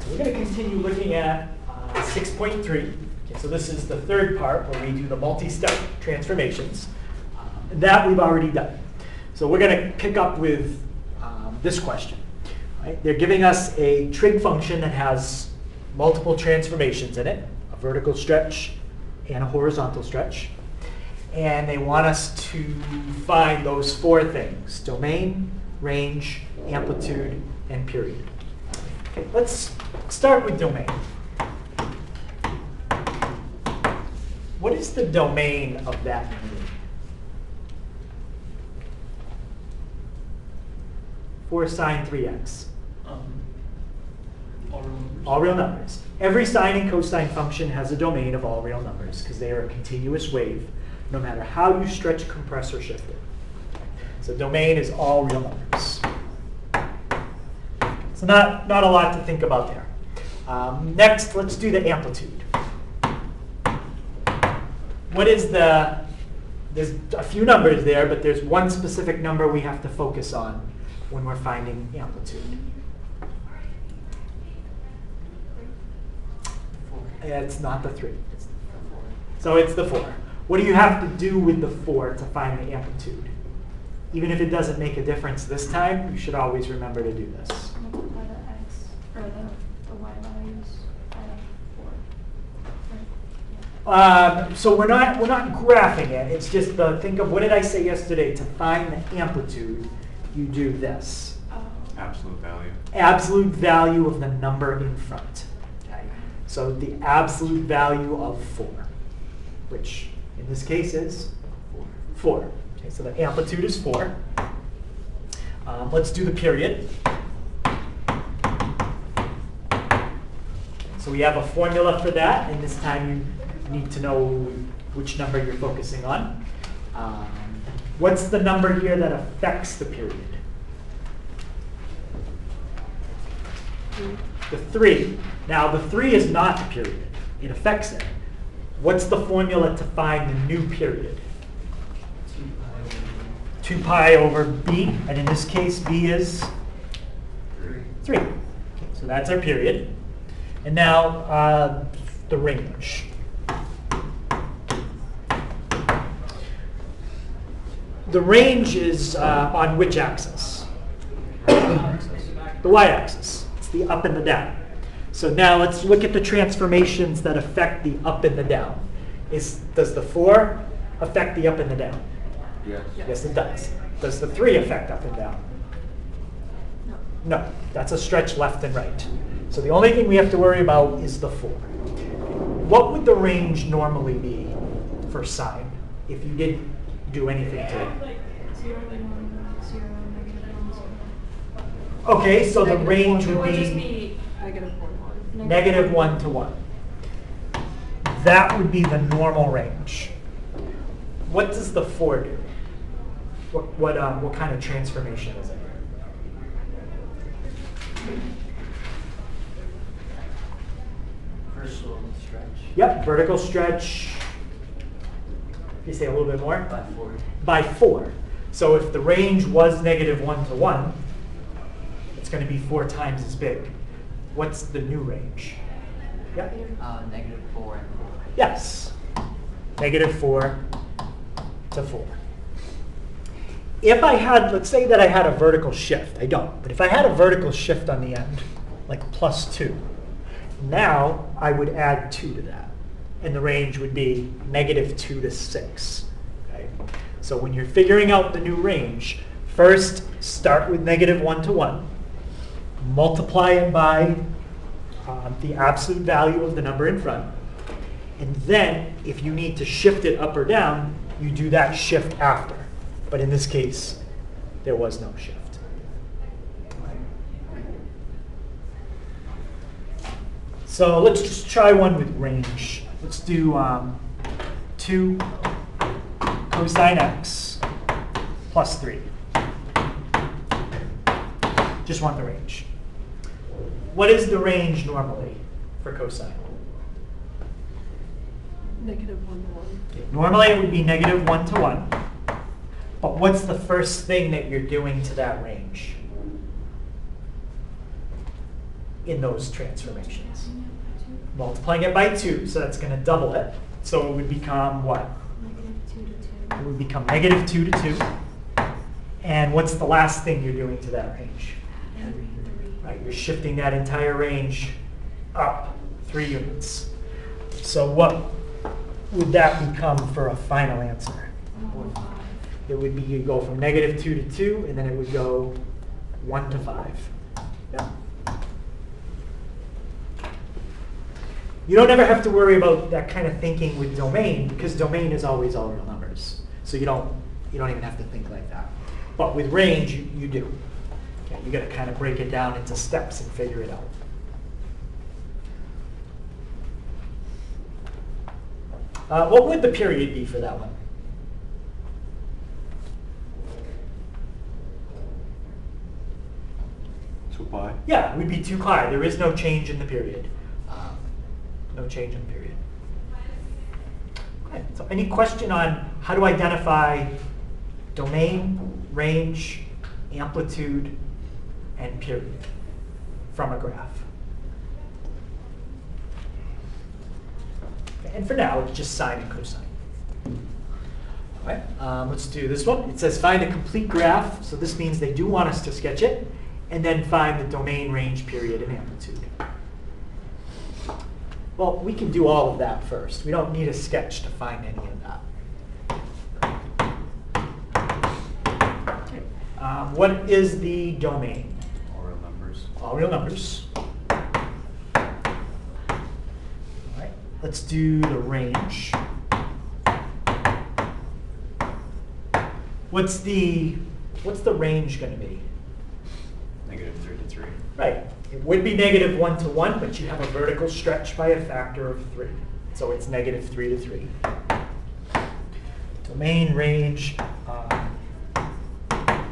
We're going to continue looking at 6.3. Okay, so this is the third part where we do the multi-step transformations. That we've already done. So we're going to pick up with this question. Right? They're giving us a trig function that has multiple transformations in it, a vertical stretch and a horizontal stretch. And they want us to find those four things: domain, range, amplitude, and period. Okay, let's start with domain. What is the domain of that mean? 4 sine 3x. All real numbers. All real numbers. Every sine and cosine function has a domain of all real numbers because they are a continuous wave, no matter how you stretch, compress, or shift it. So domain is all real numbers. So not a lot to think about there. Next, let's do the amplitude. What is there's a few numbers there, but there's one specific number we have to focus on when we're finding amplitude. It's not the 3. So it's the 4. What do you have to do with the 4 to find the amplitude? Even if it doesn't make a difference this time, you should always remember to do this. Multiply the x or the y values by 4. So we're not graphing it. It's just think of, what did I say yesterday? To find the amplitude, you do this. Absolute value. Absolute value of the number in front. Okay? So the absolute value of 4, which in this case is 4. Okay, so the amplitude is 4. Let's do the period. So we have a formula for that, and this time you need to know which number you're focusing on. What's the number here that affects the period? The 3. Now the 3 is not the period. It affects it. What's the formula to find the new period? 2 pi over b, and in this case b is 3. Okay, so that's our period. And now the range. The range is on which axis? The y-axis. It's the up and the down. So now let's look at the transformations that affect the up and the down. Does the 4 affect the up and the down? Yes. Yes, it does. Does the 3 affect up and down? No. No. That's a stretch left and right. So the only thing we have to worry about is the 4. What would the range normally be for sine if you didn't do anything to it? 0, 1, 0, -1, 0. Okay, so the range would Or just be be negative 1 to 1. That would be the normal range. What does the 4 do? What kind of transformation is it? Vertical stretch. Yep, vertical stretch. Can you say a little bit more? By 4. By 4. So if the range was negative 1 to 1, it's going to be 4 times as big. What's the new range? Yep. Negative 4 and 4. Yes. Negative 4 to 4. If I had, let's say that I had a vertical shift. I don't. But if I had a vertical shift on the end, like +2, now I would add 2 to that. And the range would be -2 to 6. Okay? So when you're figuring out the new range, first start with -1 to 1. Multiply it by the absolute value of the number in front. And then, if you need to shift it up or down, you do that shift after. But in this case, there was no shift. So let's just try one with range. Let's do 2 cosine x plus 3. Just want the range. What is the range normally for cosine? -1 to 1. Okay, normally it would be -1 to 1. But what's the first thing that you're doing to that range? in those transformations. Multiplying it by 2, so that's going to double it. So it would become what? -2 to 2. It would become -2 to 2. And what's the last thing you're doing to that range? Right, you're shifting that entire range up 3 units. So what would that become for a final answer? 1, 5. It would be, you go from -2 to 2, and then it would go 1 to 5. Yeah. You don't ever have to worry about that kind of thinking with domain, because domain is always all real numbers. So you don't even have to think like that. But with range, you do. Okay, you got to kind of break it down into steps and figure it out. What would the period be for that one? Pi? Yeah, it would be 2 pi. There is no change in the period. No change in the period. Okay, so any question on how to identify domain, range, amplitude, and period from a graph? Okay, and for now, it's just sine and cosine. All right, let's do this one. It says find a complete graph. So this means they do want us to sketch it, and then find the domain, range, period, and amplitude. Well, we can do all of that first. We don't need a sketch to find any of that. Okay. What is the domain? All real numbers. All real numbers. All right. Let's do the range. What's the range going to be? -3 to 3. Right. It would be -1 to 1, but you have a vertical stretch by a factor of 3. So it's -3 to 3. Domain, range.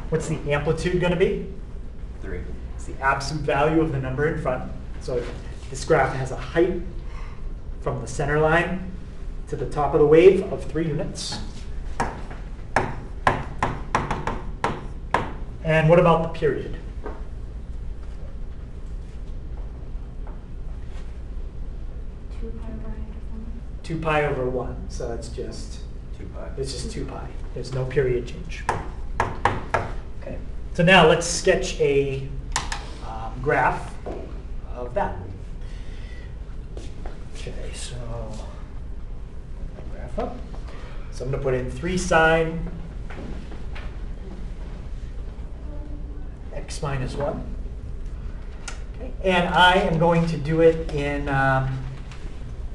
What's the amplitude going to be? 3. It's the absolute value of the number in front. So this graph has a height from the center line to the top of the wave of 3 units. And what about the period? 2 pi over 1, so that's just 2 pi. it's just 2 pi. There's no period change. Okay. So now let's sketch a graph of that. Okay, so graph up. So I'm going to put in 3 sine x minus 1. Okay. And I am going to do it in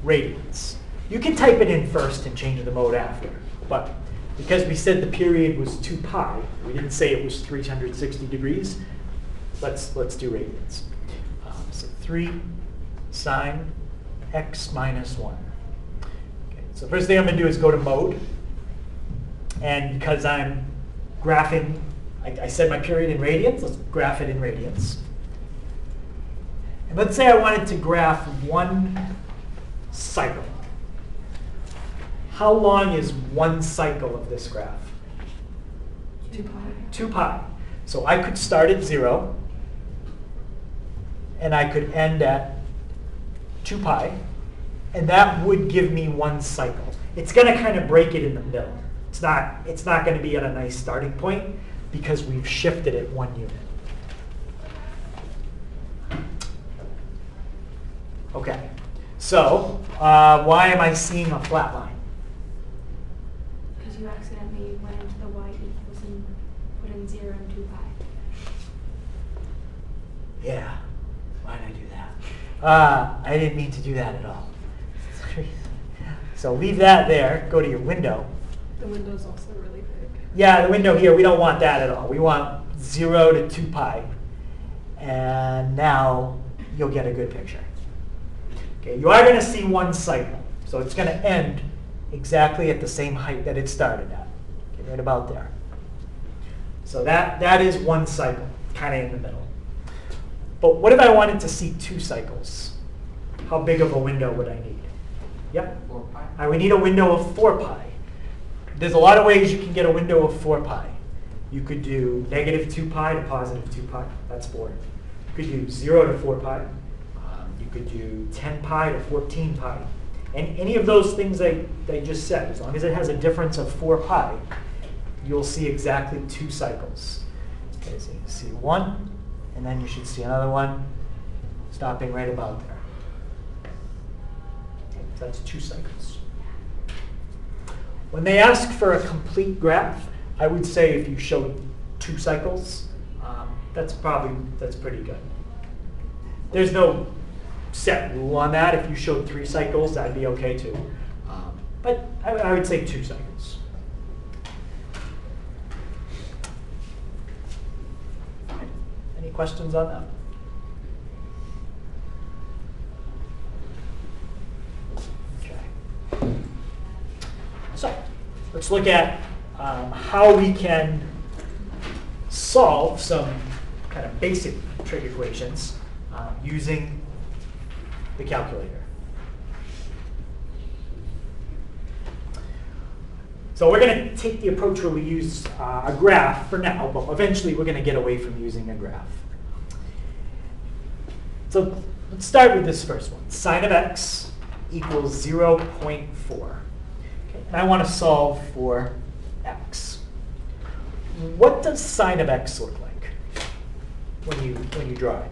radians. You can type it in first and change the mode after, but because we said the period was 2 pi, we didn't say it was 360 degrees, let's do radians. So 3 sine x minus 1. Okay, so first thing I'm going to do is go to mode, and because I'm graphing, I said my period in radians, let's graph it in radians. And let's say I wanted to graph 1 cycle. How long is 1 cycle of this graph? 2 pi. 2 pi. So I could start at 0, and I could end at 2 pi, and that would give me 1 cycle. It's going to kind of break it in the middle. It's not going to be at a nice starting point because we've shifted it 1 unit. Okay. So why am I seeing a flat line? Because you accidentally went into the y equals and put in 0 and 2 pi. Yeah. Why did I do that? I didn't mean to do that at all. So leave that there. Go to your window. The window's also really big. Yeah, the window here, we don't want that at all. We want 0 to 2 pi. And now you'll get a good picture. Okay, you are going to see 1 cycle. So it's going to end exactly at the same height that it started at. Okay, right about there. So that is 1 cycle, kind of in the middle. But what if I wanted to see 2 cycles? How big of a window would I need? Yep. 4 pi. I would need a window of 4 pi. There's a lot of ways you can get a window of 4 pi. You could do -2 pi to +2 pi. That's 4. You could do 0 to 4 pi. You could do 10 pi to 14 pi. And any of those things I just said, as long as it has a difference of 4 pi, you'll see exactly 2 cycles. Okay, so you see one, and then you should see another one stopping right about there. Okay, so that's 2 cycles. When they ask for a complete graph, I would say if you showed 2 cycles, that's pretty good. There's no set rule on that. If you showed 3 cycles, that'd be okay too. But I would say 2 cycles. Any questions on that? Okay. So let's look at how we can solve some kind of basic trig equations using the calculator. So we're going to take the approach where we use a graph for now, but eventually we're going to get away from using a graph. So let's start with this first one. Sine of x equals 0.4. Okay, and I want to solve for x. What does sine of x look like when you draw it?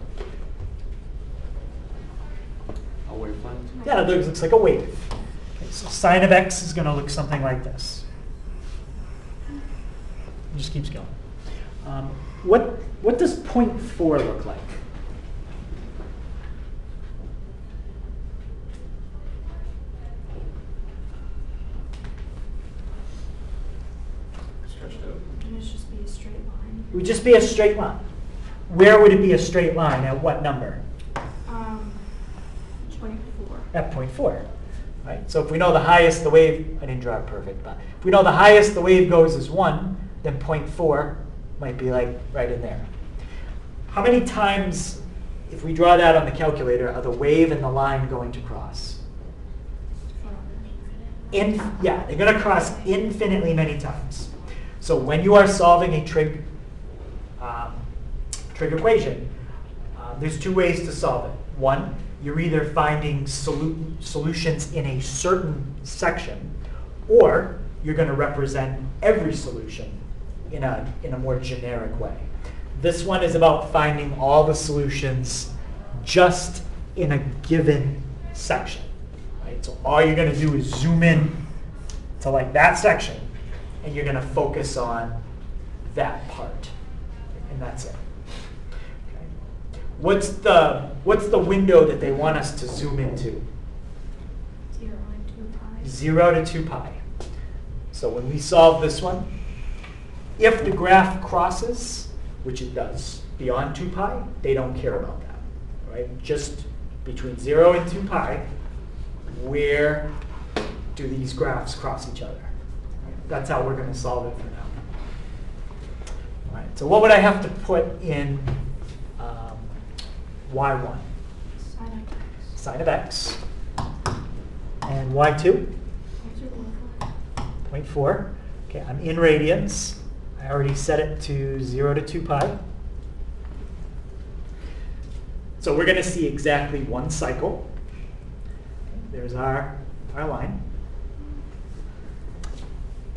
A wavelet. Yeah, it looks like a wave. Okay, so sine of x is going to look something like this. It just keeps going. What does 0.4 look like? Stretched out. And it should just be a straight line. It would just be a straight line. Where would it be a straight line? At what number? 24. At 0.4. Right? So if we know the highest the wave, I didn't draw it perfect, but if we know the highest the wave goes is 1, then 0.4 might be like right in there. How many times, if we draw that on the calculator, are the wave and the line going to cross? Yeah, they're going to cross infinitely many times. So when you are solving a trig equation, there's 2 ways to solve it. One, you're either finding solutions in a certain section, or you're going to represent every solution in a more generic way. This one is about finding all the solutions just in a given section. Right? So all you're going to do is zoom in to like that section, and you're going to focus on that part, and that's it. Okay. What's the window that they want us to zoom into? 0 and 2 pi. 0 to 2 pi. So when we solve this one, if the graph crosses, which it does, beyond 2 pi, they don't care about that. Right? Just between 0 and 2 pi, where do these graphs cross each other? That's how we're going to solve it for now. All right, so what would I have to put in y1? Sine of x. Sine of x. And y2? 0.4. 0.4. Okay, I'm in radians. I already set it to 0 to 2 pi. So we're going to see exactly 1 cycle. There's our line.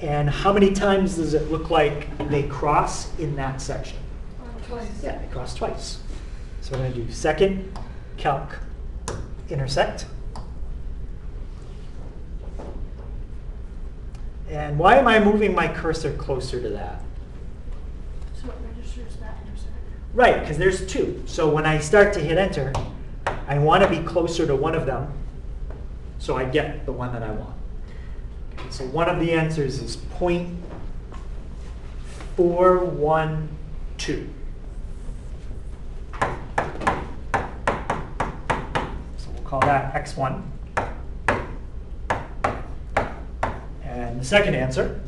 And how many times does it look like they cross in that section? Twice. Yeah, they cross twice. So we're going to do second, calc, intersect. And why am I moving my cursor closer to that? So it registers that intersect. Right, because there's 2. So when I start to hit enter, I want to be closer to one of them, so I get the one that I want. Okay, so one of the answers is 0.412. So we'll call that x1. And the second answer,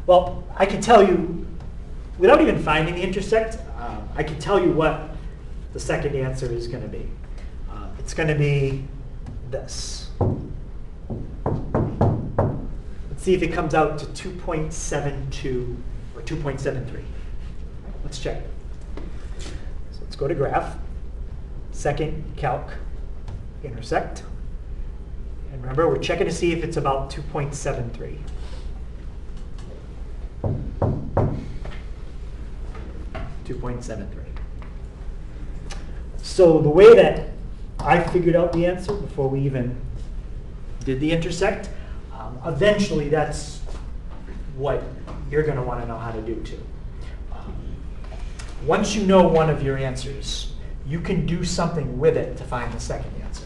well, I can tell you, without even finding the intersect, I can tell you what the second answer is going to be. It's going to be this. Let's see if it comes out to 2.72 or 2.73. Let's check it. So let's go go to graph, second calc, intersect. And remember, we're checking to see if it's about 2.73. So the way that I figured out the answer before we even did the intersect, eventually that's what you're going to want to know how to do too. Once you know one of your answers, you can do something with it to find the second answer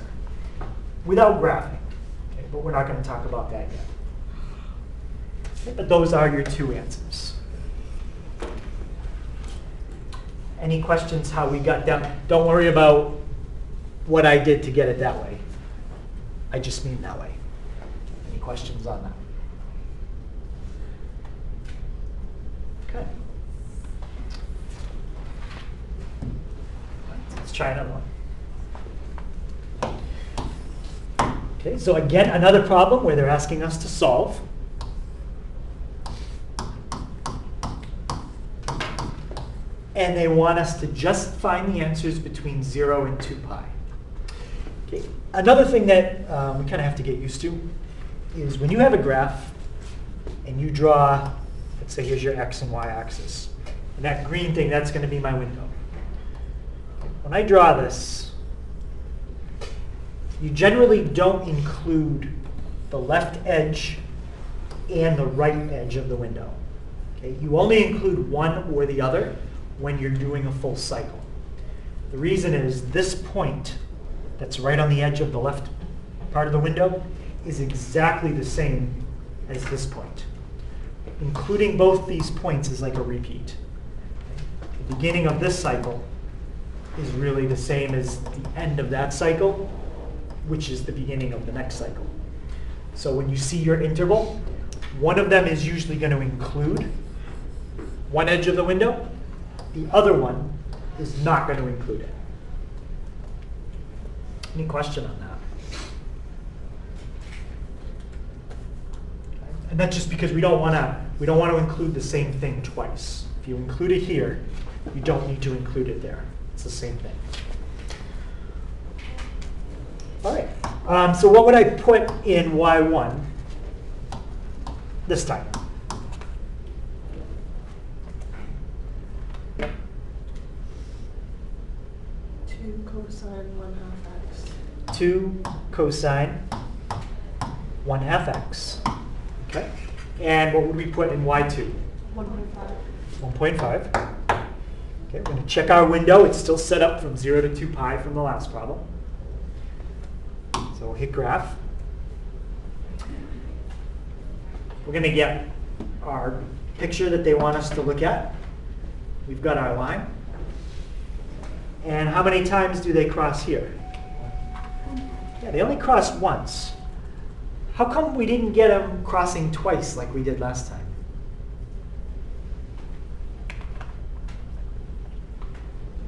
without graphing. Okay, but we're not going to talk about that yet. Okay, but those are your two answers. Any questions how we got down? Don't worry about what I did to get it that way. I just mean that way. Any questions on that? Okay. Let's try another one. Okay, so again, another problem where they're asking us to solve. And they want us to just find the answers between 0 and 2 pi. Okay. Another thing that we kind of have to get used to is when you have a graph and you draw, let's say here's your x and y axis. And that green thing, that's going to be my window. When I draw this, you generally don't include the left edge and the right edge of the window. Okay? You only include one or the other when you're doing a full cycle. The reason is this point that's right on the edge of the left part of the window is exactly the same as this point. Including both these points is like a repeat. The beginning of this cycle is really the same as the end of that cycle, which is the beginning of the next cycle. So when you see your interval, one of them is usually going to include one edge of the window. The other one is not going to include it. Any question on that? Okay. And that's just because we don't want to include the same thing twice. If you include it here, you don't need to include it there. It's the same thing. All right. So what would I put in y1 this time? 2 cosine 1/2 x. 2 cosine 1/2 x. Okay. And what would we put in y2? 1.5. 1.5. Okay, we're going to check our window. It's still set up from 0 to 2 pi from the last problem. So we'll hit graph. We're going to get our picture that they want us to look at. We've got our line. And how many times do they cross here? Yeah, they only cross once. How come we didn't get them crossing twice like we did last time?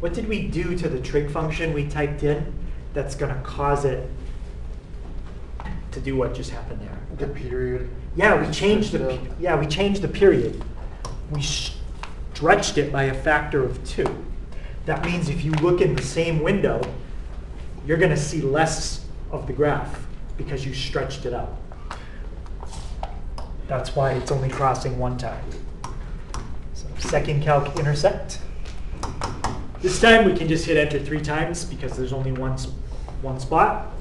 What did we do to the trig function we typed in that's going to cause it to do what just happened there? The period. Yeah, we changed the period. We stretched it by a factor of 2. That means if you look in the same window, you're going to see less of the graph because you stretched it out. That's why it's only crossing one time. So second calc intersect. This time we can just hit enter 3 times because there's only one spot,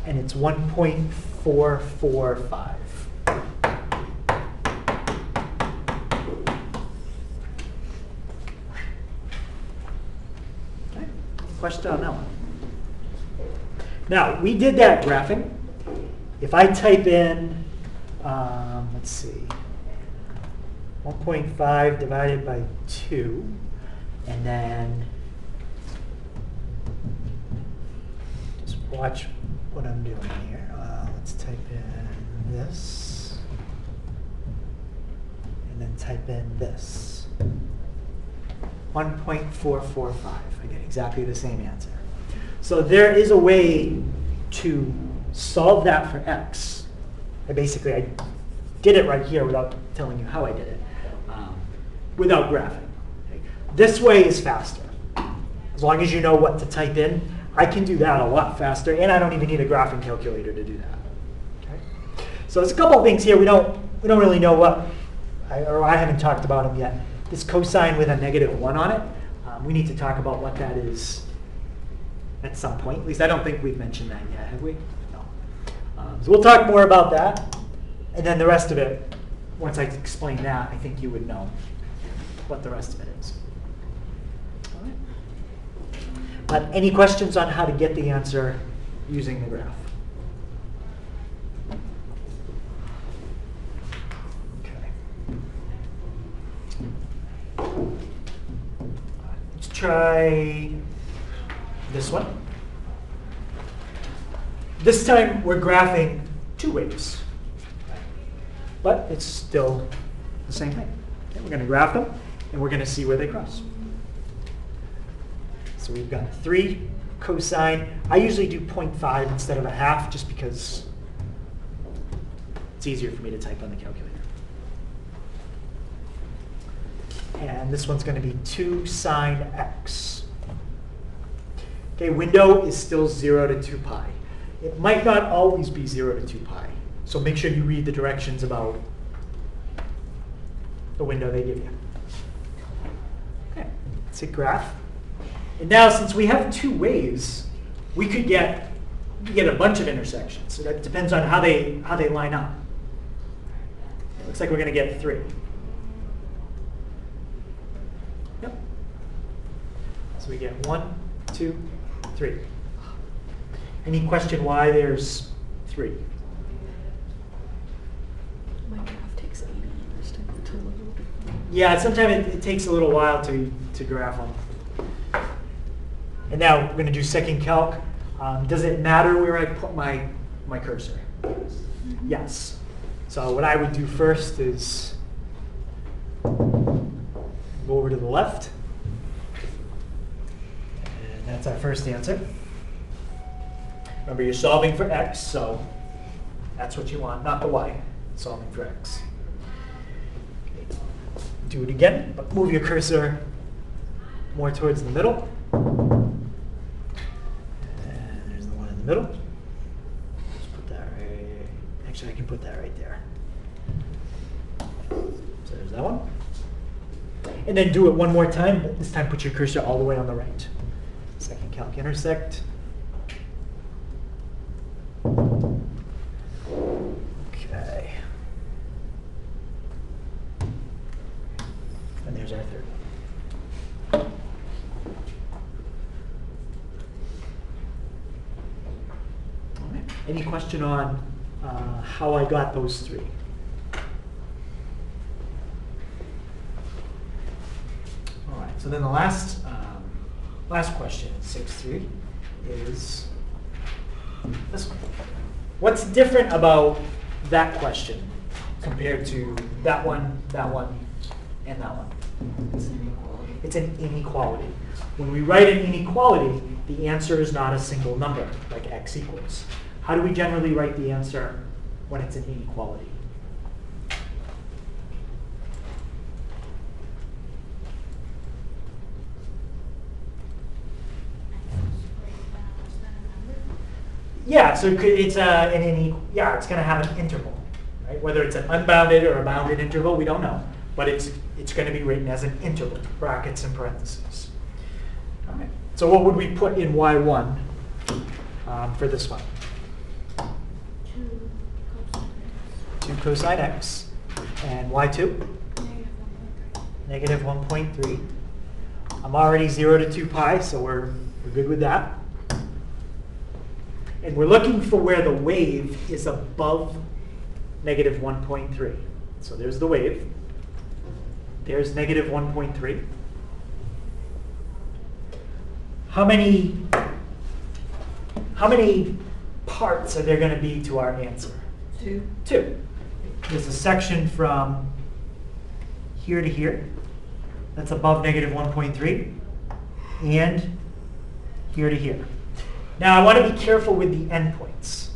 and it's 1.445. Okay. Question on that one? Now, we did that graphing. If I type in, let's see, 1.5 divided by 2, and then just watch what I'm doing here. Let's type in this, and then type in this. 1.445. I get exactly the same answer. So there is a way to solve that for x. I did it right here without telling you how I did it, without graphing. Okay. This way is faster. As long as you know what to type in, I can do that a lot faster, and I don't even need a graphing calculator to do that. Okay? So there's a couple of things here we don't really know what, or I haven't talked about them yet. This cosine with a -1 on it, we need to talk about what that is at some point. At least I don't think we've mentioned that yet, have we? No. So we'll talk more about that, and then the rest of it, once I explain that, I think you would know what the rest of it is. All right. But any questions on how to get the answer using the graph? Let's try this one. This time we're graphing two waves, but it's still the same thing. Okay, we're going to graph them, and we're going to see where they cross. So we've got 3 cosine. I usually do 0.5 instead of a half, just because it's easier for me to type on the calculator. And this one's going to be 2 sine x. Okay, window is still 0 to 2 pi. It might not always be 0 to 2 pi. So make sure you read the directions about the window they give you. Okay, let's hit graph. And now, since we have 2 waves, we could get a bunch of intersections. So that depends on how they line up. It looks like we're going to get 3. Yep. So we get 1, 2, 3. Any question why there's 3? My graph takes 80 years to load. Yeah, sometimes it takes a little while to graph them. And now we're going to do second calc. Does it matter where I put my cursor? Yes. So what I would do first is go over to the left. And that's our first answer. Remember, you're solving for x, so that's what you want, not the y. Solving for x. Okay. Do it again, but move your cursor more towards the middle. And there's the one in the middle. Just put that right. Actually, I can put that right there. So there's that one. And then do it one more time, but this time put your cursor all the way on the right. Second calc intersect. Okay. And there's our third. All right. Any question on how I got those 3? All right. So then the last question, 6.3, is this one. What's different about that question compared to that one, and that one? It's an inequality. It's an inequality. When we write an inequality, the answer is not a single number, like x equals. How do we generally write the answer when it's an inequality? Yeah, so it's it's going to have an interval, right? Whether it's an unbounded or a bounded interval, we don't know, but it's going to be written as an interval, brackets and parentheses. All right. So what would we put in y1 for this one? 2 cosine x, and y2? Negative 1.3. I'm already 0 to 2 pi, so we're good with that. And we're looking for where the wave is above negative 1.3. So there's the wave. There's negative 1.3. How many parts are there going to be to our answer? 2. 2. There's a section from here to here that's above negative 1.3, and here to here. Now, I want to be careful with the endpoints.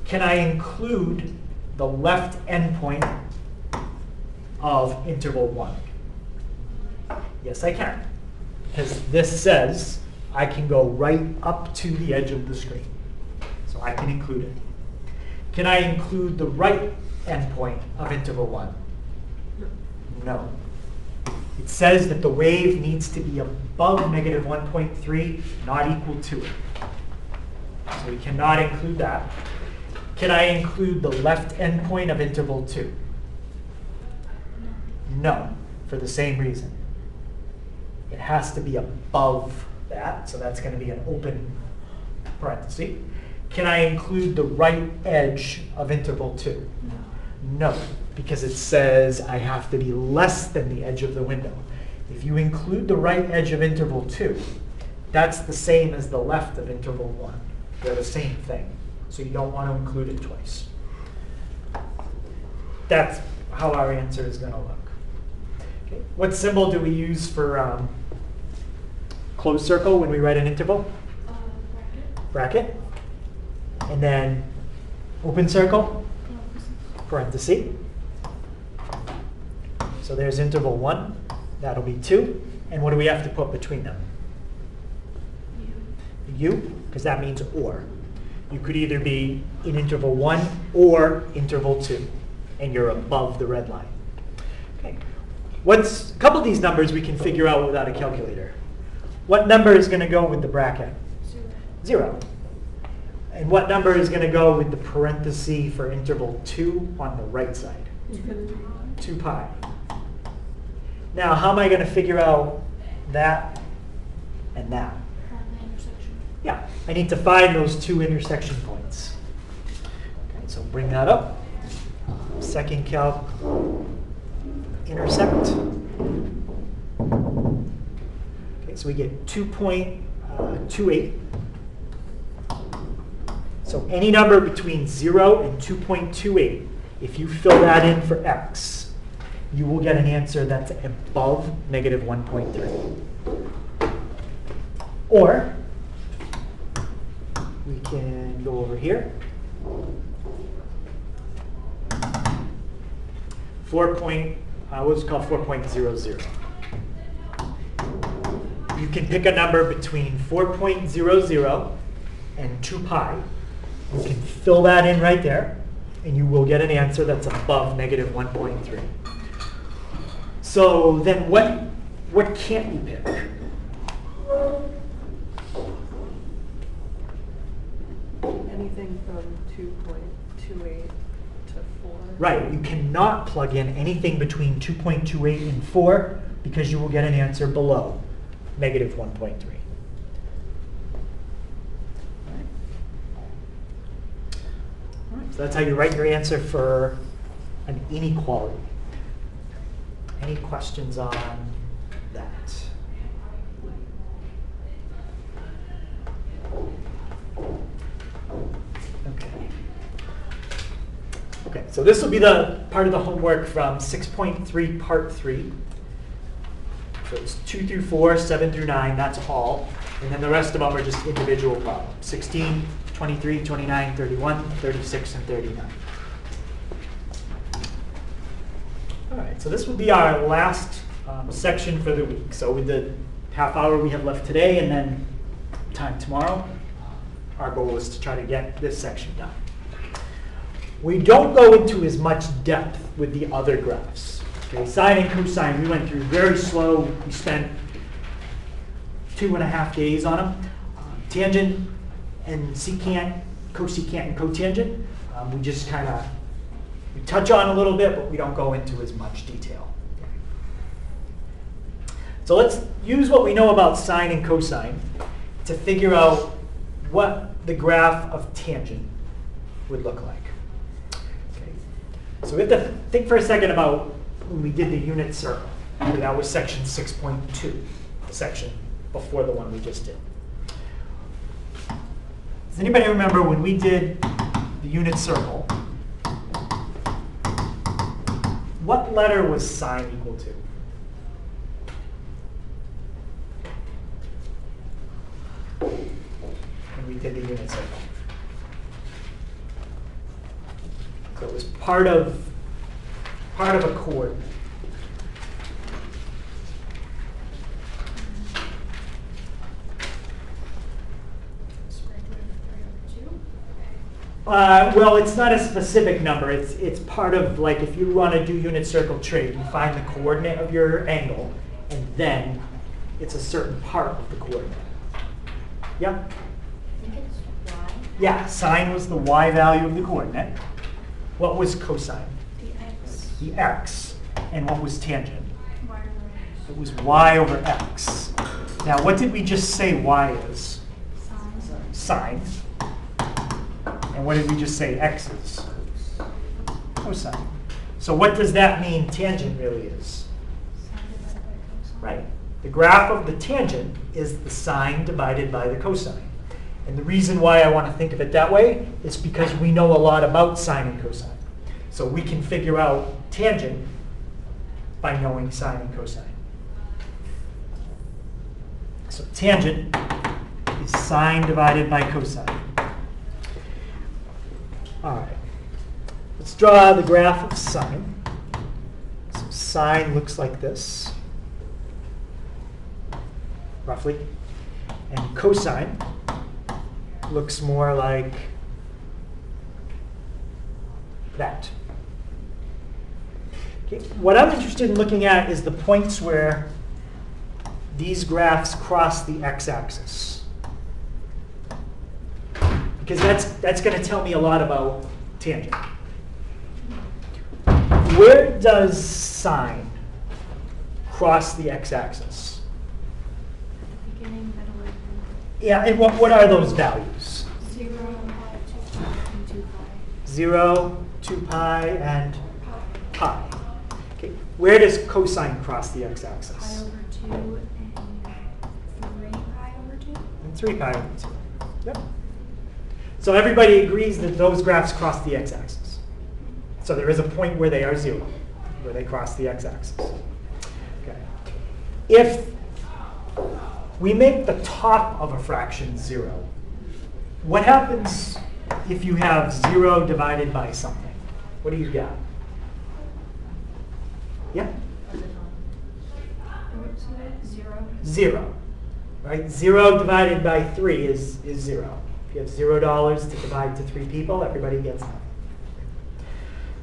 Can I include the left endpoint of interval 1? Yes, I can. Because this says I can go right up to the edge of the screen. So I can include it. Can I include the right endpoint of interval 1? No. It says that the wave needs to be above negative 1.3, not equal to it. So we cannot include that. Can I include the left endpoint of interval 2? No, for the same reason. It has to be above that, so that's going to be an open parenthesis. Can I include the right edge of interval 2? No, because it says I have to be less than the edge of the window. If you include the right edge of interval 2, that's the same as the left of interval 1. They're the same thing, so you don't want to include it twice. That's how our answer is going to look. Okay. What symbol do we use for closed circle when we write an interval? Bracket. And then open circle, parenthesis. So there's interval 1. That'll be 2. And what do we have to put between them? U, because that means or. You could either be in interval 1 or interval 2, and you're above the red line. Okay. A couple of these numbers we can figure out without a calculator. What number is going to go with the bracket? 0. And what number is going to go with the parenthesis for interval 2 on the right side? 2 pi. Now, how am I going to figure out that and that? Yeah, I need to find those 2 intersection points. Okay, so bring that up. Second calc, intersect. Okay, so we get 2.28. So any number between 0 and 2.28, if you fill that in for x, you will get an answer that's above negative 1.3. Or we can go over here. 4.00. You can pick a number between 4.00 and 2 pi. You can fill that in right there, and you will get an answer that's above negative 1.3. So then what can't you pick? Anything from 2.28 to 4. Right, you cannot plug in anything between 2.28 and 4 because you will get an answer below negative 1.3. So that's how you write your answer for an inequality. Any questions on that? Okay, so this will be the part of the homework from 6.3 part 3. So it's 2 through 4, 7 through 9, that's all. And then the rest of them are just individual problems. 16, 23, 29, 31, 36, and 39. All right, so this will be our last section for the week. So with the half hour we have left today and then time tomorrow, our goal is to try to get this section done. We don't go into as much depth with the other graphs. Okay, sine and cosine, we went through very slow. We spent 2.5 days on them. Tangent and secant, cosecant, and cotangent, we just kind of touch on a little bit, but we don't go into as much detail. So let's use what we know about sine and cosine to figure out what the graph of tangent would look like. Okay. So we have to think for a second about when we did the unit circle. Okay, that was section 6.2, the section before the one we just did. Does anybody remember when we did the unit circle, what letter was sine equal to? When we did the unit circle. So it was part of a chord. Well, it's not a specific number. It's part of, like, if you want to do unit circle trig, you find the coordinate of your angle, and then it's a certain part of the coordinate. Yeah? I think it's y. Yeah, sine was the y value of the coordinate. What was cosine? The x. The x. And what was tangent? Y over x. It was y over x. Now, what did we just say y is? Sine. Sine. And what did we just say x is? Cosine. So what does that mean tangent really is? Sine divided by cosine. Right. The graph of the tangent is the sine divided by the cosine. And the reason why I want to think of it that way is because we know a lot about sine and cosine. So we can figure out tangent by knowing sine and cosine. So tangent is sine divided by cosine. All right. Let's draw the graph of sine. So sine looks like this, roughly. And cosine looks more like that. Okay. What I'm interested in looking at is the points where these graphs cross the x-axis. Because that's going to tell me a lot about tangent. Where does sine cross the x-axis? Beginning, middle, and end. Yeah, and what are those values? 0, 2 pi, and 2 pi. 0, 2 pi, and Pi. pi. Okay. Where does cosine cross the Pi x-axis? over 2 and 3 pi over 2. And 3 pi over 2. Yep. So everybody agrees that those graphs cross the x-axis. So there is a point where they are 0, where they cross the x-axis. Okay. If we make the top of a fraction 0, what happens if you have 0 divided by something? What do you get? Yeah? 0. 0. Right? 0 divided by 3 is 0. If you have $0 to divide to 3 people, everybody gets that.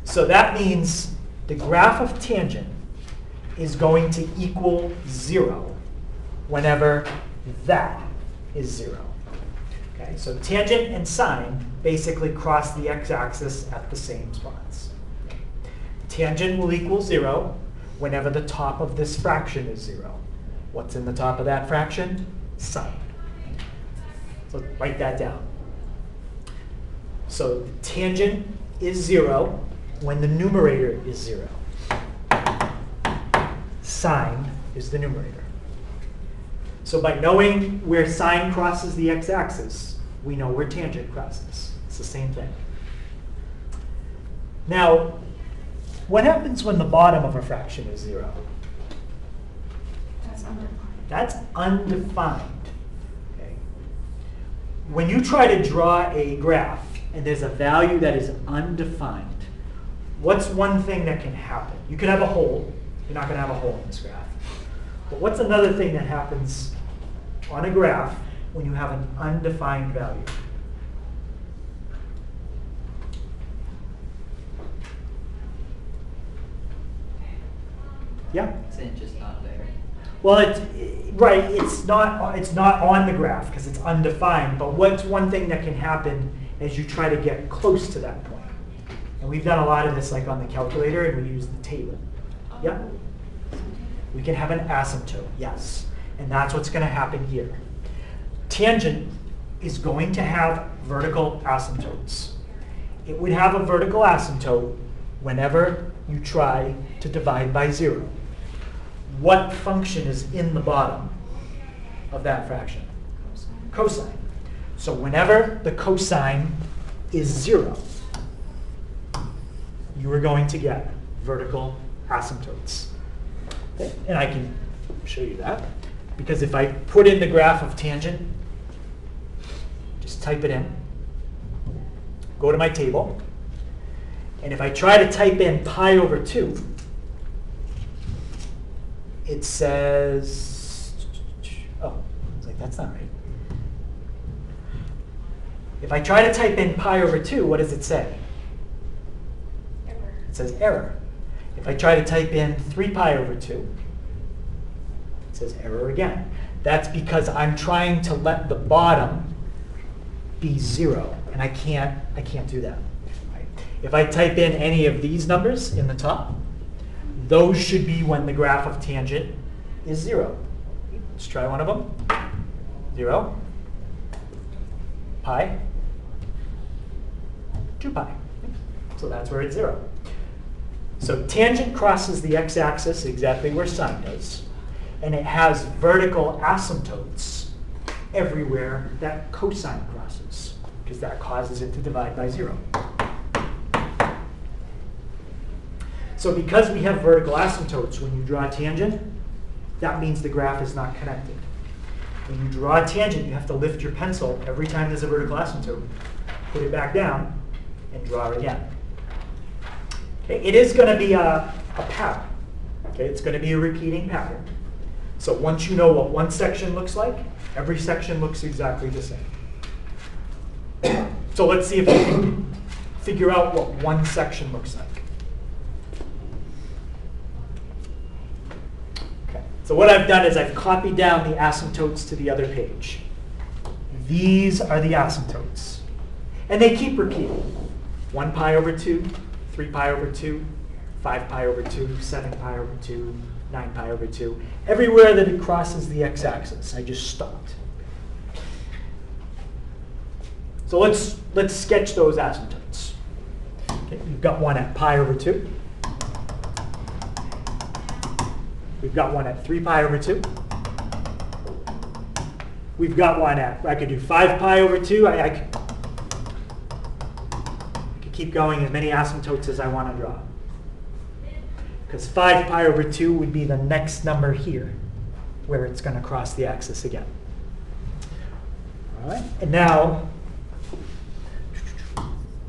So that means the graph of tangent is going to equal 0 whenever that is 0. Okay, so tangent and sine basically cross the x-axis at the same spots. Tangent will equal 0 whenever the top of this fraction is 0. What's in the top of that fraction? Sine. So write that down. So tangent is 0 when the numerator is 0. Sine is the numerator. So by knowing where sine crosses the x-axis, we know where tangent crosses. It's the same thing. Now, what happens when the bottom of a fraction is 0? That's undefined. That's undefined. Okay. When you try to draw a graph and there's a value that is undefined, what's one thing that can happen? You could have a hole. You're not going to have a hole in this graph. But what's another thing that happens on a graph when you have an undefined value? Yeah? Isn't just not there? Well, right. It's not on the graph because it's undefined. But what's one thing that can happen as you try to get close to that point? And we've done a lot of this, like on the calculator, and we use the table. Yeah. We can have an asymptote. Yes, and that's what's going to happen here. Tangent is going to have vertical asymptotes. It would have a vertical asymptote whenever you try to divide by 0. What function is in the bottom of that fraction? Cosine. So whenever the cosine is 0, you are going to get vertical asymptotes. Okay? And I can show you that. Because if I put in the graph of tangent, just type it in, go to my table, and if I try to type in pi over 2, it says, oh, it's like, that's not right. If I try to type in pi over 2, what does it say? Error. It says error. If I try to type in 3 pi over 2, it says error again. That's because I'm trying to let the bottom be 0, and I can't do that. Right? If I type in any of these numbers in the top, those should be when the graph of tangent is 0. Let's try one of them. 0, pi, 2 pi. So that's where it's 0. So tangent crosses the x-axis exactly where sine does, and it has vertical asymptotes everywhere that cosine crosses, because that causes it to divide by 0. So because we have vertical asymptotes, when you draw a tangent, that means the graph is not connected. When you draw a tangent, you have to lift your pencil every time there's a vertical asymptote, put it back down, and draw it again. Okay, it is going to be a pattern. Okay, it's going to be a repeating pattern. So once you know what one section looks like, every section looks exactly the same. So let's see if we can figure out what one section looks like. Okay, so what I've done is I've copied down the asymptotes to the other page. These are the asymptotes. And they keep repeating. 1 pi over 2, 3 pi over 2, 5 pi over 2, 7 pi over 2, 9 pi over 2. Everywhere that it crosses the x-axis, I just stopped. So let's sketch those asymptotes. Okay, we've got one at pi over 2. We've got one at 3 pi over 2. We've got one at, I could do 5 pi over 2. I could keep going as many asymptotes as I want to draw. Because 5 pi over 2 would be the next number here, where it's going to cross the axis again. All right, and now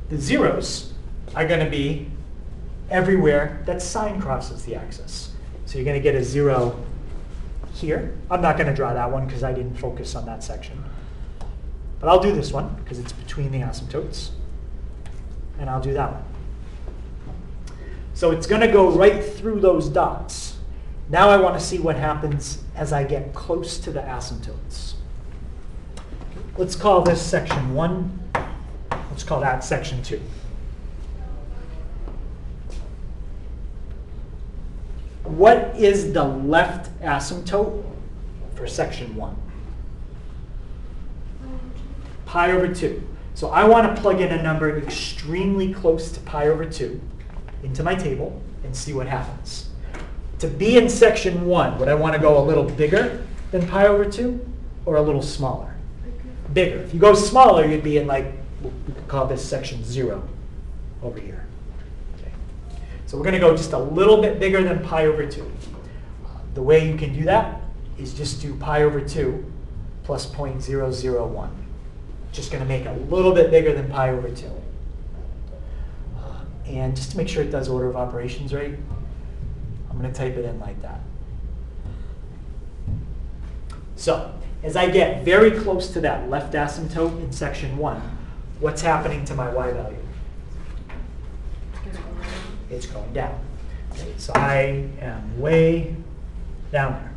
the zeros are going to be everywhere that sine crosses the axis. So you're going to get a 0 here. I'm not going to draw that one because I didn't focus on that section. But I'll do this one because it's between the asymptotes. And I'll do that one. So it's going to go right through those dots. Now I want to see what happens as I get close to the asymptotes. Let's call this section 1. Let's call that section 2. What is the left asymptote for section 1? Pi over 2. So I want to plug in a number extremely close to pi over 2 into my table and see what happens. To be in section 1, would I want to go a little bigger than pi over 2 or a little smaller? Bigger. If you go smaller, you'd be in like, we could call this section 0 over here. Okay. So we're going to go just a little bit bigger than pi over 2. The way you can do that is just do pi over 2 plus 0.001. Just going to make it a little bit bigger than pi over 2. And just to make sure it does order of operations right, I'm going to type it in like that. So as I get very close to that left asymptote in section 1, what's happening to my y value? It's going down. Okay, so I am way down there.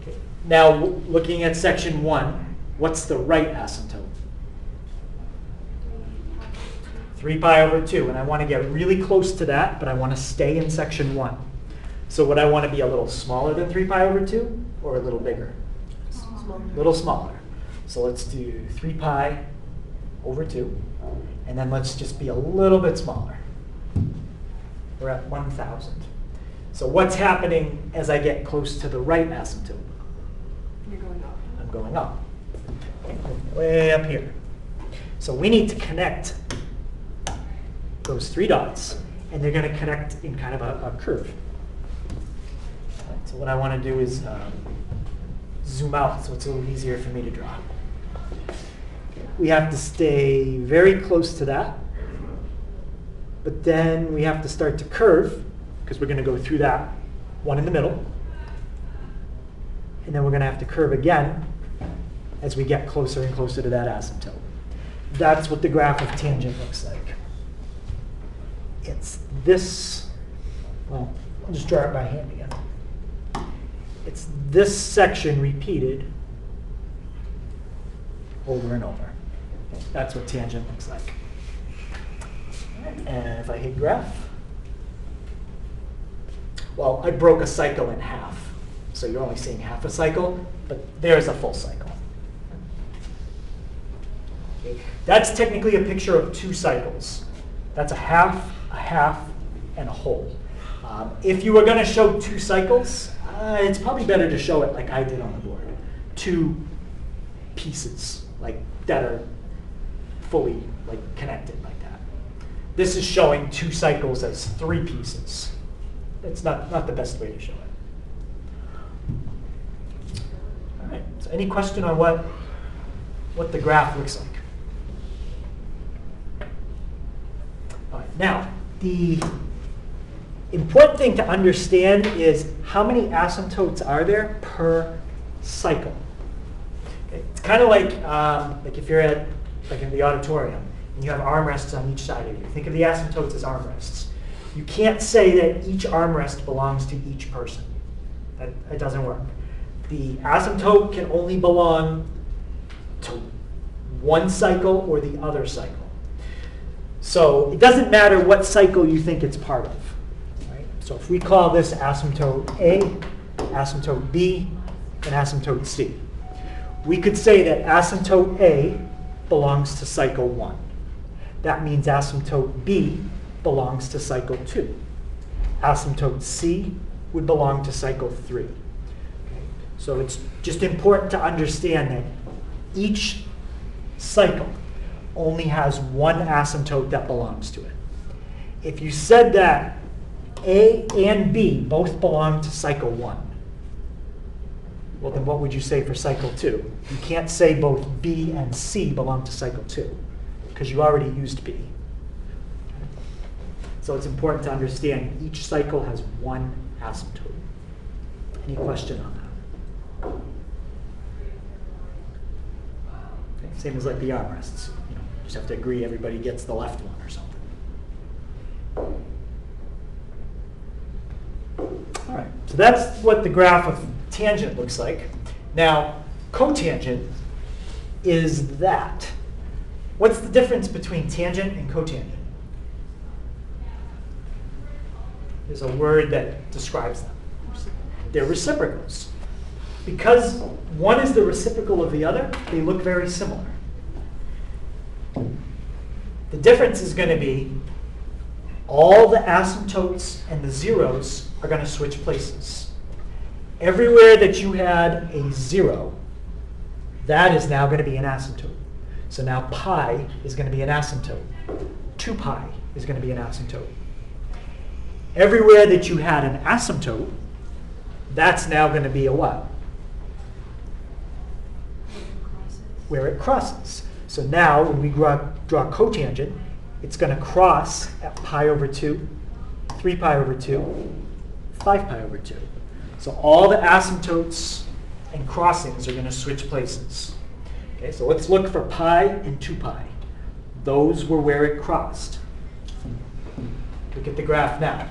Okay. Now looking at section 1, what's the right asymptote? 3 pi over 2, and I want to get really close to that, but I want to stay in section 1. So would I want to be a little smaller than 3 pi over 2 or a little bigger? Small. A little smaller. So let's do 3 pi over 2, and then let's just be a little bit smaller. We're at 1,000. So what's happening as I get close to the right asymptote? You're going up. I'm going up. Okay, way up here. So we need to connect those 3 dots, and they're going to connect in kind of a curve. Right, so what I want to do is zoom out so it's a little easier for me to draw. We have to stay very close to that, but then we have to start to curve, because we're going to go through that one in the middle, and then we're going to have to curve again as we get closer and closer to that asymptote. that's what the graph of tangent looks like. It's this, well, I'll just draw it by hand again. It's this section repeated over and over. That's what tangent looks like. And if I hit graph, well, I broke a cycle in half. So you're only seeing half a cycle, but there's a full cycle. Okay. That's technically a picture of two cycles. That's a half, and a whole. If you were going to show two cycles, it's probably better to show it like I did on the board. Two pieces like that are fully like connected like that. This is showing two cycles as three pieces. It's not the best way to show it. All right. So any question on what the graph looks like? All right. Now, the important thing to understand is how many asymptotes are there per cycle. Okay. It's kind of like if you're at in the auditorium and you have armrests on each side of you. Think of the asymptotes as armrests. You can't say that each armrest belongs to each person. That doesn't work. The asymptote can only belong to one cycle or the other cycle. So it doesn't matter what cycle you think it's part of. Right? So if we call this asymptote A, asymptote B, and asymptote C, we could say that asymptote A belongs to cycle 1. That means asymptote B belongs to cycle 2. Asymptote C would belong to cycle 3. Okay. So it's just important to understand that each cycle only has one asymptote that belongs to it. If you said that A and B both belong to cycle 1, well then what would you say for cycle 2? You can't say both B and C belong to cycle 2 because you already used B. So it's important to understand each cycle has one asymptote. Any question on that? Okay, same as like the armrests. You just have to agree everybody gets the left one or something. All right, so that's what the graph of tangent looks like. Now, cotangent is that. What's the difference between tangent and cotangent? There's a word that describes them. They're reciprocals. Because one is the reciprocal of the other, they look very similar. The difference is going to be all the asymptotes and the zeros are going to switch places. Everywhere that you had a 0, that is now going to be an asymptote. So now pi is going to be an asymptote. 2 pi is going to be an asymptote. Everywhere that you had an asymptote, that's now going to be a what? Where it crosses. So now when we draw cotangent, it's going to cross at pi over 2, 3 pi over 2, 5 pi over 2. So all the asymptotes and crossings are going to switch places. Okay, so let's look for pi and 2 pi. Those were where it crossed. Look at the graph now.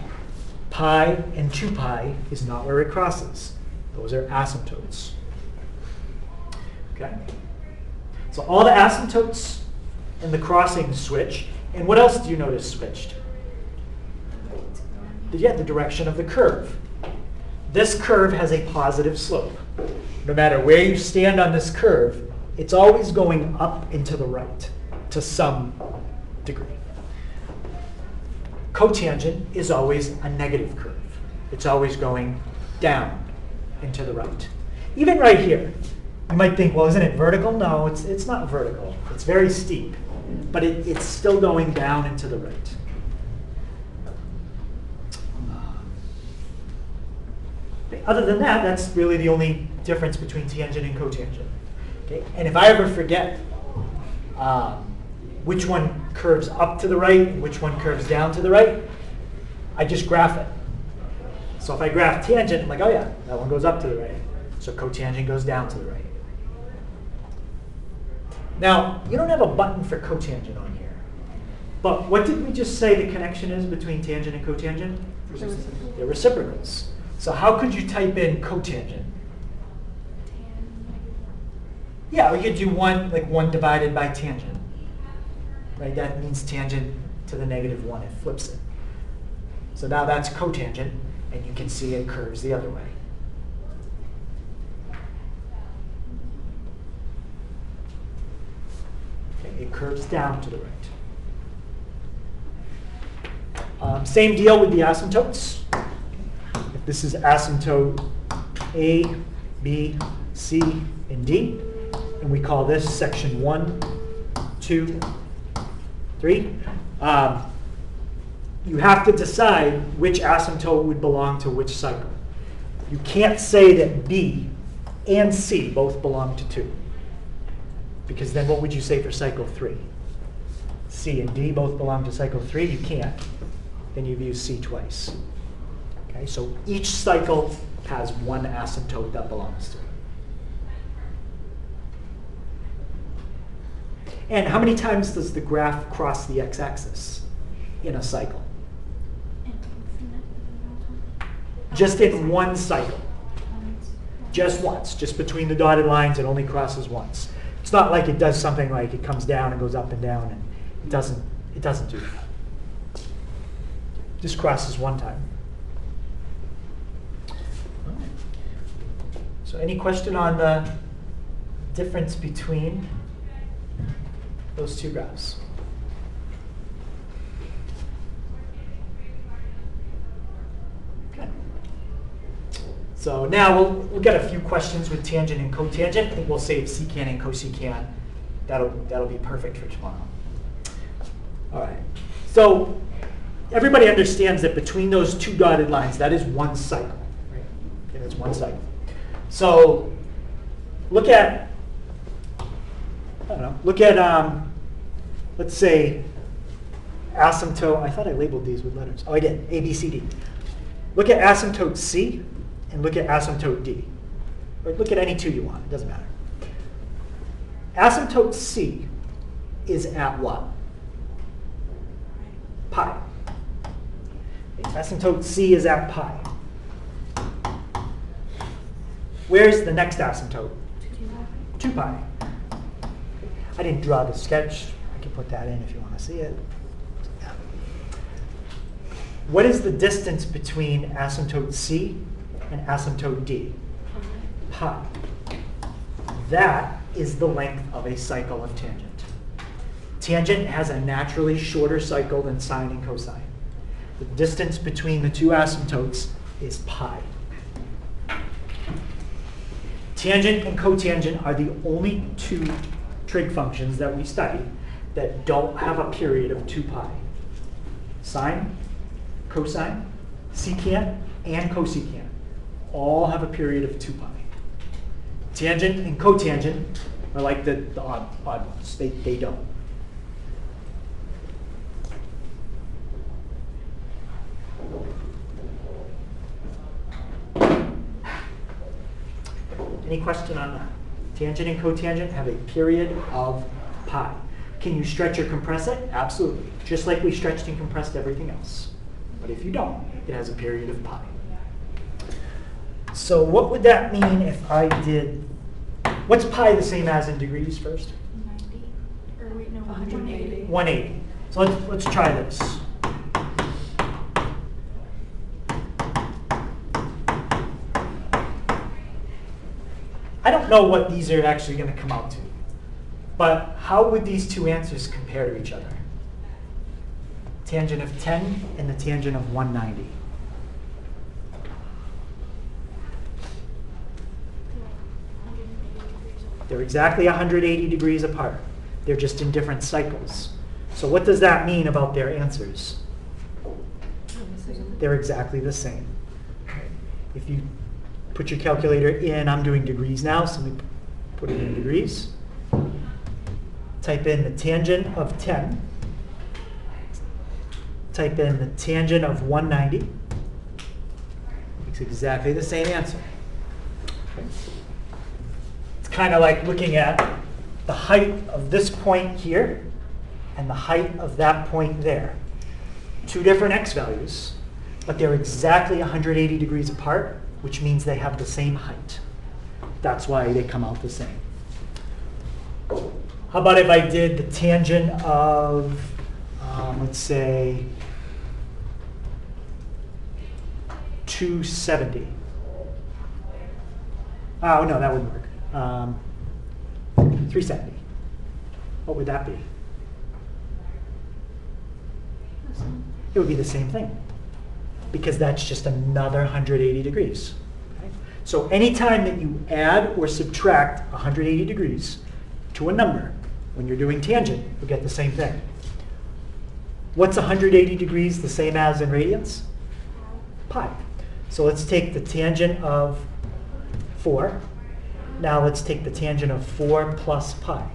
Pi and 2 pi is not where it crosses. Those are asymptotes. Okay? So all the asymptotes and the crossings switch. And what else do you notice switched? The direction of the curve. This curve has a positive slope. No matter where you stand on this curve, it's always going up and to the right to some degree. Cotangent is always a negative curve. It's always going down and to the right. Even right here, you might think, well, isn't it vertical? No, it's not vertical. It's very steep, but it's still going down and to the right. Other than that, that's really the only difference between tangent and cotangent. Okay? And if I ever forget which one curves up to the right and which one curves down to the right, I just graph it. So if I graph tangent, I'm like, oh yeah, that one goes up to the right. So cotangent goes down to the right. Now, you don't have a button for cotangent on here. But what did we just say the connection is between tangent and cotangent? They're reciprocals. So how could you type in cotangent? Yeah, we could do like 1 divided by tangent. Right, that means tangent to the -1, it flips it. So now that's cotangent, and you can see it curves the other way. Okay, it curves down to the right. Same deal with the asymptotes. If this is asymptote A, B, C, and D, and we call this section 1, 2, 3. You have to decide which asymptote would belong to which cycle. You can't say that B and C both belong to 2. Because then what would you say for cycle 3? C and D both belong to cycle 3? You can't. Then you've used C twice. Okay, so each cycle has one asymptote that belongs to it. And how many times does the graph cross the x-axis in a cycle? Just in one cycle. Just once. Just between the dotted lines, it only crosses once. It's not like it does something like it comes down and goes up and down, and it doesn't do that. Just crosses one time. So any question on the difference between those two graphs? Okay. So now we'll get a few questions with tangent and cotangent. I think we'll save secant and cosecant. That'll be perfect for tomorrow. All right. So everybody understands that between those two dotted lines, that is one cycle. Right? Okay, that's one cycle. So look at, let's say asymptote, I thought I labeled these with letters. Oh, I did, A, B, C, D. Look at asymptote C and look at asymptote D. Or look at any two you want, it doesn't matter. Asymptote C is at what? Pi. Asymptote C is at pi. Where's the next asymptote? 2 pi. I didn't draw the sketch. I can put that in if you want to see it. Yeah. What is the distance between asymptote C and asymptote D? Pi. That is the length of a cycle of tangent. Tangent has a naturally shorter cycle than sine and cosine. The distance between the two asymptotes is pi. Tangent and cotangent are the only two trig functions that we study that don't have a period of 2 pi. Sine, cosine, secant, and cosecant all have a period of 2 pi. Tangent and cotangent are like the odd ones. They don't. Any question on that? Tangent and cotangent have a period of pi. Can you stretch or compress it? Absolutely. Just like we stretched and compressed everything else. But if you don't, it has a period of pi. So what would that mean if I did, what's pi the same as in degrees first? 90. Or wait, no, 180. 180. So let's try this. I don't know what these are actually going to come out to, but how would these two answers compare to each other? Tangent of 10 and the tangent of 190. They're exactly 180 degrees apart. They're just in different cycles. So what does that mean about their answers? They're exactly the same. If you put your calculator in, I'm doing degrees now, so let me put it in degrees. Type in the tangent of 10. Type in the tangent of 190. It's exactly the same answer. Okay. It's kind of like looking at the height of this point here and the height of that point there. Two different x values, but they're exactly 180 degrees apart, which means they have the same height. That's why they come out the same. How about if I did the tangent of, let's say, 270? Oh, no, that wouldn't work. 370. What would that be? It would be the same thing, because that's just another 180 degrees. Okay? So anytime that you add or subtract 180 degrees to a number, when you're doing tangent, you'll get the same thing. What's 180 degrees the same as in radians? Pi. So let's take the tangent of 4. Now let's take the tangent of 4 plus pi.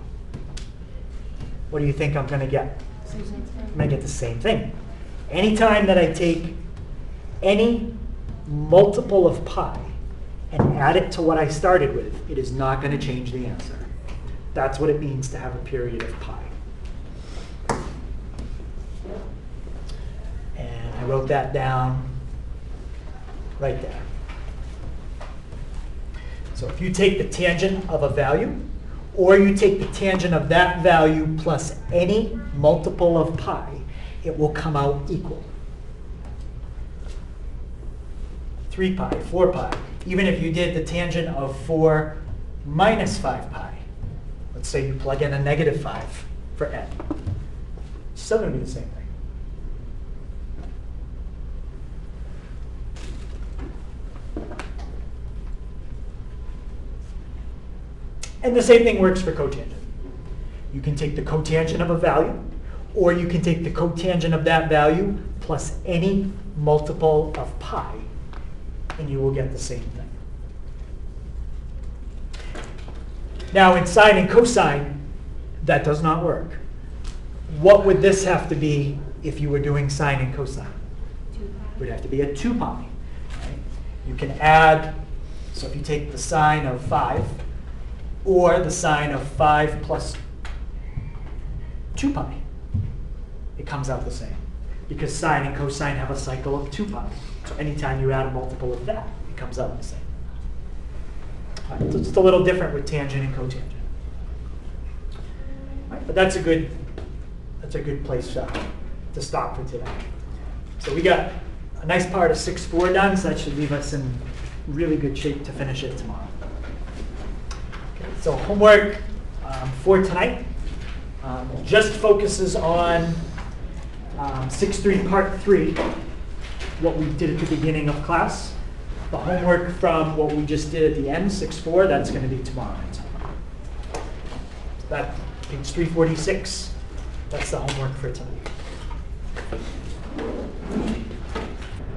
What do you think I'm going to get? I'm going to get the same thing. Anytime that I take any multiple of pi and add it to what I started with, it is not going to change the answer. That's what it means to have a period of pi. And I wrote that down right there. So if you take the tangent of a value, or you take the tangent of that value plus any multiple of pi, it will come out equal. 3 pi, 4 pi. Even if you did the tangent of 4 minus 5 pi, let's say you plug in a negative 5 for n, it's still going to be the same thing. And the same thing works for cotangent. You can take the cotangent of a value, or you can take the cotangent of that value plus any multiple of pi, and you will get the same thing. Now in sine and cosine, that does not work. What would this have to be if you were doing sine and cosine? 2 pi. It would have to be a 2 pi. Right? You can add, so if you take the sine of 5, or the sine of 5 plus 2 pi, it comes out the same. Because sine and cosine have a cycle of 2 pi. So anytime you add a multiple of that, it comes out the same. All right, so it's just a little different with tangent and cotangent. All right, but that's a good place to stop for today. So we got a nice part of 6-4 done, so that should leave us in really good shape to finish it tomorrow. Okay, so homework for tonight just focuses on 6-3 part 3, what we did at the beginning of class. The homework from what we just did at the end, 6-4, that's going to be tomorrow night. That page 346, that's the homework for tonight.